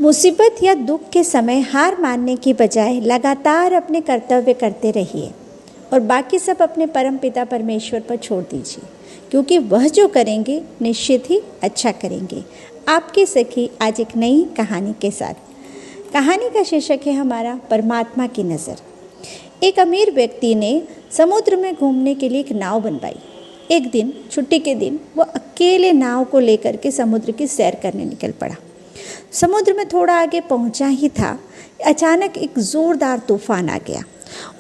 मुसीबत या दुख के समय हार मानने की बजाय लगातार अपने कर्तव्य करते रहिए और बाकी सब अपने परमपिता परमेश्वर पर छोड़ दीजिए, क्योंकि वह जो करेंगे निश्चित ही अच्छा करेंगे। आपकी सखी आज एक नई कहानी के साथ। कहानी का शीर्षक है हमारा परमात्मा की नज़र। एक अमीर व्यक्ति ने समुद्र में घूमने के लिए एक नाव बनवाई। एक दिन छुट्टी के दिन वह अकेले नाव को लेकर के समुद्र की सैर करने निकल पड़ा। समुद्र में थोड़ा आगे पहुंचा ही था, अचानक एक ज़ोरदार तूफान आ गया।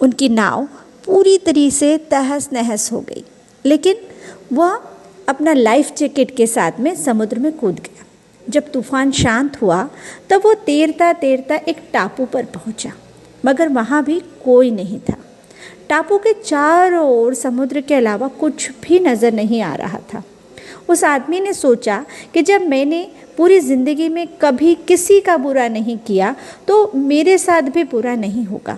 उनकी नाव पूरी तरह से तहस नहस हो गई, लेकिन वह अपना लाइफ जैकेट के साथ में समुद्र में कूद गया। जब तूफान शांत हुआ तब वो तैरता तैरता एक टापू पर पहुंचा, मगर वहाँ भी कोई नहीं था। टापू के चारों ओर समुद्र के अलावा कुछ भी नज़र नहीं आ रहा था। उस आदमी ने सोचा कि जब मैंने पूरी ज़िंदगी में कभी किसी का बुरा नहीं किया तो मेरे साथ भी बुरा नहीं होगा।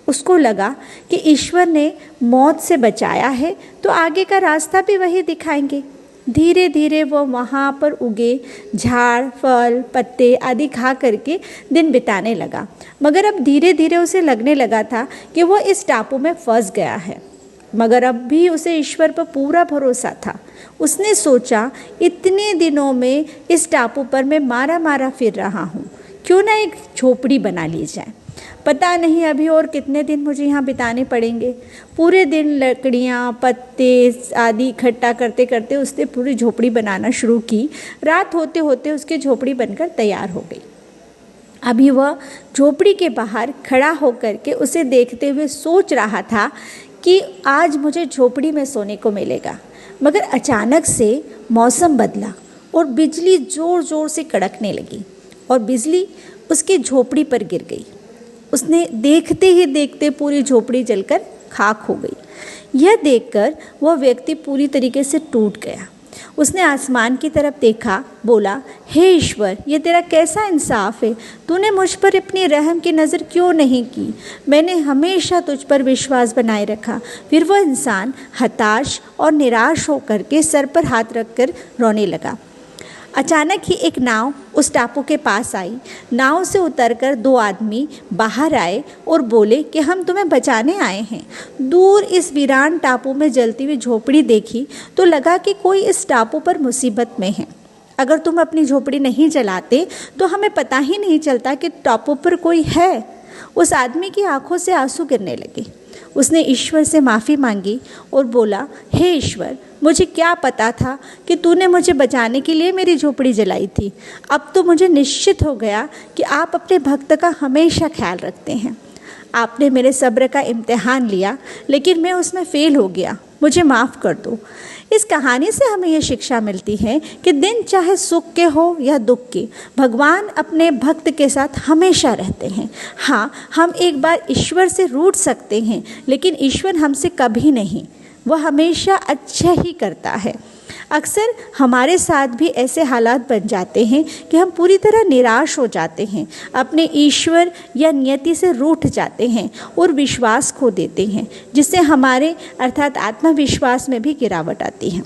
उसको लगा कि ईश्वर ने मौत से बचाया है तो आगे का रास्ता भी वही दिखाएंगे। धीरे धीरे वह वहाँ पर उगे झाड़, फल, पत्ते आदि खा करके दिन बिताने लगा, मगर अब धीरे धीरे उसे लगने लगा था कि वह इस टापू में फंस गया है। मगर अब भी उसे ईश्वर पर पूरा भरोसा था। उसने सोचा, इतने दिनों में इस टापू पर मैं मारा मारा फिर रहा हूँ, क्यों ना एक झोपड़ी बना ली जाए। पता नहीं अभी और कितने दिन मुझे यहाँ बिताने पड़ेंगे। पूरे दिन लकड़ियाँ, पत्ते आदि इकट्ठा करते करते उसने पूरी झोपड़ी बनाना शुरू की। रात होते होते उसकी झोपड़ी बनकर तैयार हो गई। अभी वह झोपड़ी के बाहर खड़ा होकर के उसे देखते हुए सोच रहा था कि आज मुझे झोपड़ी में सोने को मिलेगा, मगर अचानक से मौसम बदला और बिजली ज़ोर ज़ोर से कड़कने लगी और बिजली उसकी झोपड़ी पर गिर गई। उसने देखते ही देखते पूरी झोपड़ी जलकर खाक हो गई। यह देखकर वह व्यक्ति पूरी तरीके से टूट गया। उसने आसमान की तरफ देखा, बोला, हे ईश्वर, ये तेरा कैसा इंसाफ है। तूने मुझ पर अपनी रहम की नज़र क्यों नहीं की। मैंने हमेशा तुझ पर विश्वास बनाए रखा। फिर वह इंसान हताश और निराश होकर के सर पर हाथ रखकर रोने लगा। अचानक ही एक नाव उस टापू के पास आई। नाव से उतरकर दो आदमी बाहर आए और बोले कि हम तुम्हें बचाने आए हैं। दूर इस वीरान टापू में जलती हुई झोपड़ी देखी तो लगा कि कोई इस टापू पर मुसीबत में है। अगर तुम अपनी झोपड़ी नहीं जलाते तो हमें पता ही नहीं चलता कि टापू पर कोई है। उस आदमी की आंखों से आंसू गिरने लगे। उसने ईश्वर से माफ़ी मांगी और बोला, हे ईश्वर, मुझे क्या पता था कि तूने मुझे बचाने के लिए मेरी झोपड़ी जलाई थी। अब तो मुझे निश्चित हो गया कि आप अपने भक्त का हमेशा ख्याल रखते हैं। आपने मेरे सब्र का इम्तिहान लिया, लेकिन मैं उसमें फ़ेल हो गया। मुझे माफ़ कर दो। इस कहानी से हमें यह शिक्षा मिलती है कि दिन चाहे सुख के हो या दुख के, भगवान अपने भक्त के साथ हमेशा रहते हैं। हाँ, हम एक बार ईश्वर से रूठ सकते हैं, लेकिन ईश्वर हमसे कभी नहीं, वह हमेशा अच्छा ही करता है। अक्सर हमारे साथ भी ऐसे हालात बन जाते हैं कि हम पूरी तरह निराश हो जाते हैं, अपने ईश्वर या नियति से रूठ जाते हैं और विश्वास खो देते हैं, जिससे हमारे अर्थात आत्मविश्वास में भी गिरावट आती है।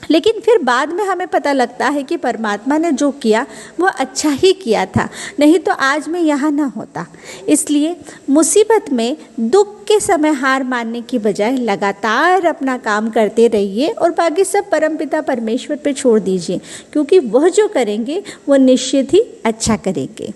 लेकिन फिर बाद में हमें पता लगता है कि परमात्मा ने जो किया वह अच्छा ही किया था, नहीं तो आज मैं यहाँ ना होता। इसलिए मुसीबत में, दुख के समय हार मानने की बजाय लगातार अपना काम करते रहिए और बाकी सब परमपिता परमेश्वर पे छोड़ दीजिए, क्योंकि वह जो करेंगे वह निश्चित ही अच्छा करेंगे।